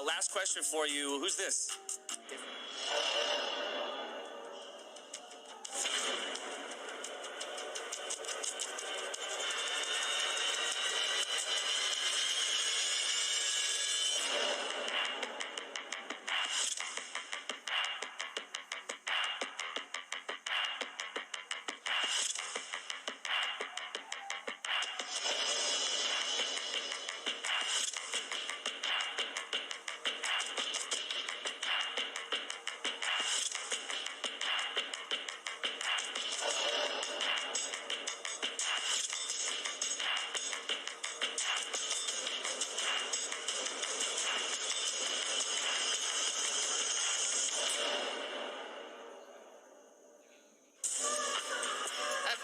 Last question for you. Who's this?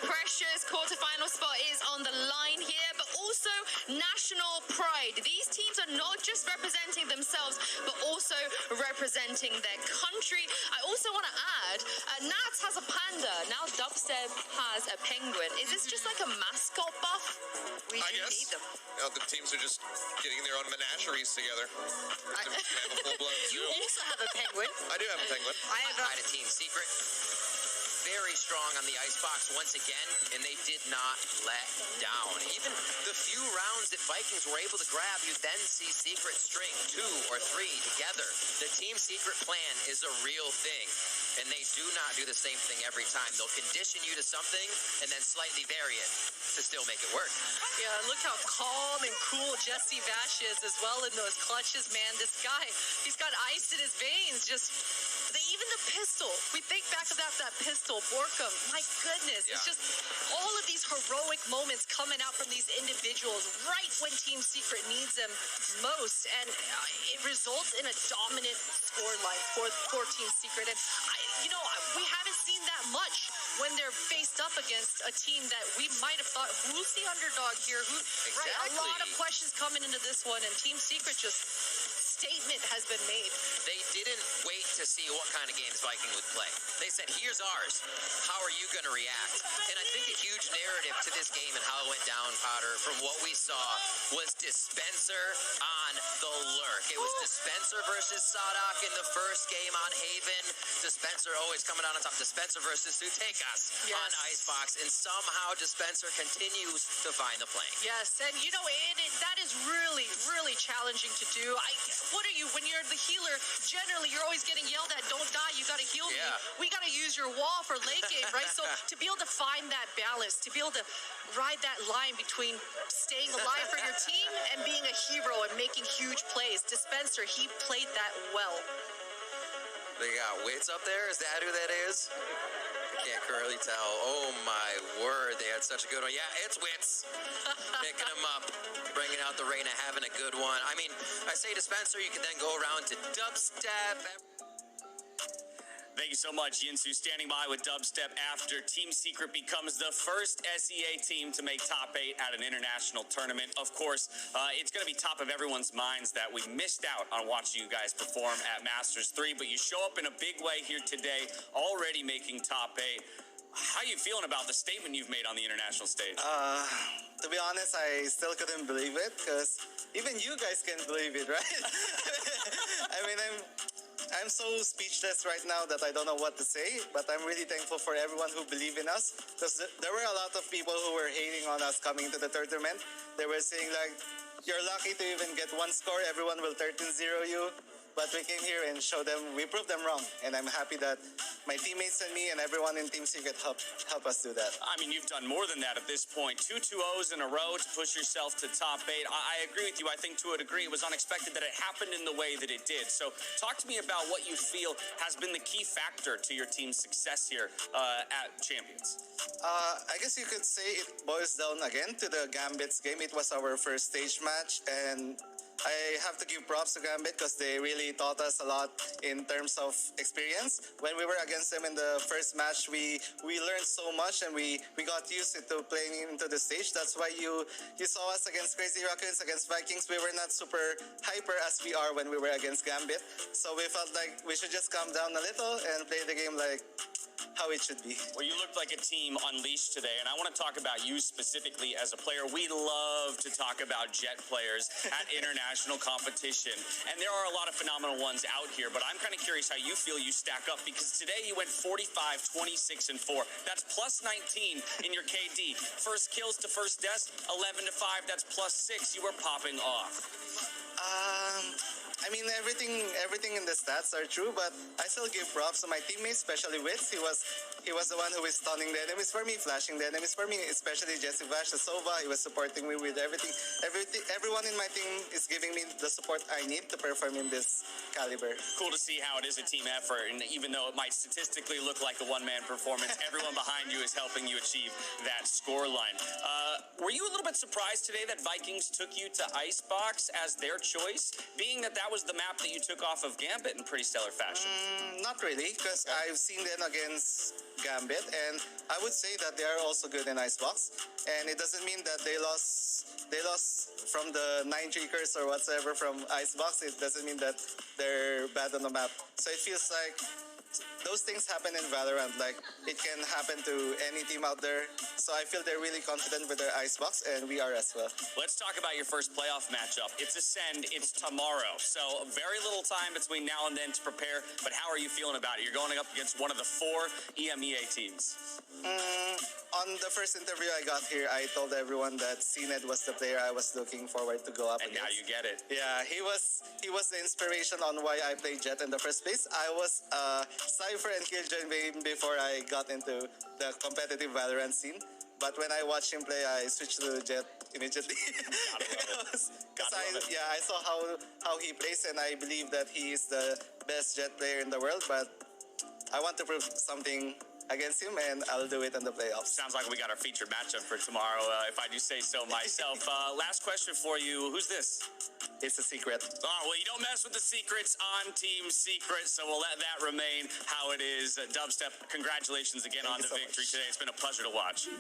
Precious quarterfinal spot is on the line here, but also national pride. These teams are not just representing themselves, but also representing their country. I also want to add, Nats has a panda. Now Dubstep has a penguin. Is this just like a mascot buff? We do need them. You know, the teams are just getting their own menageries together. To have a full-blown You also have a penguin. I do have a penguin. I have a Team Secret. Very strong on the icebox once again, and they did not let down. Even the few rounds that Vikings were able to grab, you then see Secret string 2 or 3 together. The Team Secret plan is a real thing, and they do not do the same thing every time. They'll condition you to something and then slightly vary it to still make it work. Yeah, look how calm and cool Jesse Vash is as well in those clutches, man. This guy, he's got ice in his veins. Even the pistol. We think back about that pistol, Borkum. My goodness, It's just all of these heroic moments coming out from these individuals right when Team Secret needs them most, and it results in a dominant scoreline for Team Secret. And we haven't seen that much when they're faced up against a team that we might have thought, who's the underdog here? Right, a lot of questions coming into this one, and Team Secret just statement has been made. They didn't wait to see what kind of games Viking would play. They said, here's ours. How are you going to react? And I think a huge narrative to this game and how it went down, Potter, from what we saw was Dispenser on the lurk. It was Dispenser versus Sadak in the first game on Haven. Dispenser always coming out on top. Dispenser versus Sutekas on Icebox. And somehow Dispenser continues to find the flank. Yes, and that is really, really challenging to do. What are you, when you're the healer, generally you're always getting yelled at, don't die, you got to heal me. We got to use your wall for late game, right? So to be able to find that balance, to be able to ride that line between staying alive for your team and being a hero and making huge plays. Dispenser, he played that well. They got Witz up there, is that who that is? I can't currently tell. Oh my word, they had such a good one. Yeah, it's Witz. Picking him up, bringing out the Reyna, having a good one. I mean, I say Dispenser, you can then go around to Dubstep. Thank you so much, Yinsu, standing by with Dubstep after Team Secret becomes the first SEA team to make top 8 at an international tournament. Of course, it's going to be top of everyone's minds that we missed out on watching you guys perform at Masters 3, but you show up in a big way here today, already making top 8. How are you feeling about the statement you've made on the international stage? To be honest, I still couldn't believe it, because even you guys can't believe it, right? I mean, I'm so speechless right now that I don't know what to say, but I'm really thankful for everyone who believed in us, because there were a lot of people who were hating on us coming to the tournament. They were saying like, you're lucky to even get one score, everyone will 13-0 you. But we came here and showed them, we proved them wrong. And I'm happy that my teammates and me and everyone in Team Secret help us do that. I mean, you've done more than that at this point. 2 2-0s in a row to push yourself to top 8. I agree with you. I think to a degree it was unexpected that it happened in the way that it did. So talk to me about what you feel has been the key factor to your team's success here at Champions. I guess you could say it boils down again to the Gambit's game. It was our first stage match, and I have to give props to Gambit because they really taught us a lot in terms of experience. When we were against them in the first match, we learned so much and we got used to playing into the stage. That's why you saw us against Crazy Raccoons, against Vikings. We were not super hyper as we are when we were against Gambit. So we felt like we should just calm down a little and play the game like how it should be. Well, you looked like a team unleashed today, and I want to talk about you specifically as a player. We love to talk about Jet players at international competition, and there are a lot of phenomenal ones out here, but I'm kind of curious how you feel you stack up, because today you went 45, 26, and 4. That's plus 19 in your KD. First kills to first deaths, 11 to 5. That's plus 6. You were popping off. I mean, everything in the stats are true, but I still give props to my teammates, especially Witz. He was the one who was stunning the enemies for me, flashing the enemies for me, especially Jesse Vash, Sova. He was supporting me with everything. Everyone in my team is giving me the support I need to perform in this caliber. Cool to see how it is a team effort, and even though it might statistically look like a one-man performance, everyone behind you is helping you achieve that score line. Were you a little bit surprised today that Vikings took you to Icebox as their choice, being that was the map that you took off of Gambit in pretty stellar fashion? Not really, because I've seen them against Gambit, and I would say that they are also good in Icebox. And it doesn't mean that they lost from the 9 trickers or whatever from Icebox. It doesn't mean that they're bad on the map. So it feels like those things happen in Valorant. Like, it can happen to any team out there. So I feel they're really confident with their Icebox, and we are as well. Let's talk about your first playoff matchup. It's Ascend. It's tomorrow. So very little time between now and then to prepare. But how are you feeling about it? You're going up against one of the 4 EMEA teams. On the first interview I got here, I told everyone that CNED was the player I was looking forward to go up And against. now you get it. Yeah, he was the inspiration on why I played Jet in the first place. I was Cypher and Killjoy main before I got into the competitive Valorant scene. But when I watched him play, I switched to Jet immediately. I saw how he plays, and I believe that he is the best Jet player in the world. But I want to prove something against him, and I'll do it in the playoffs. Sounds like we got our featured matchup for tomorrow, if I do say so myself. Last question for you. Who's this? It's a secret. Oh, well, you don't mess with the secrets on Team Secret, so we'll let that remain how it is. Dubstep, congratulations again on the victory today. It's been a pleasure to watch.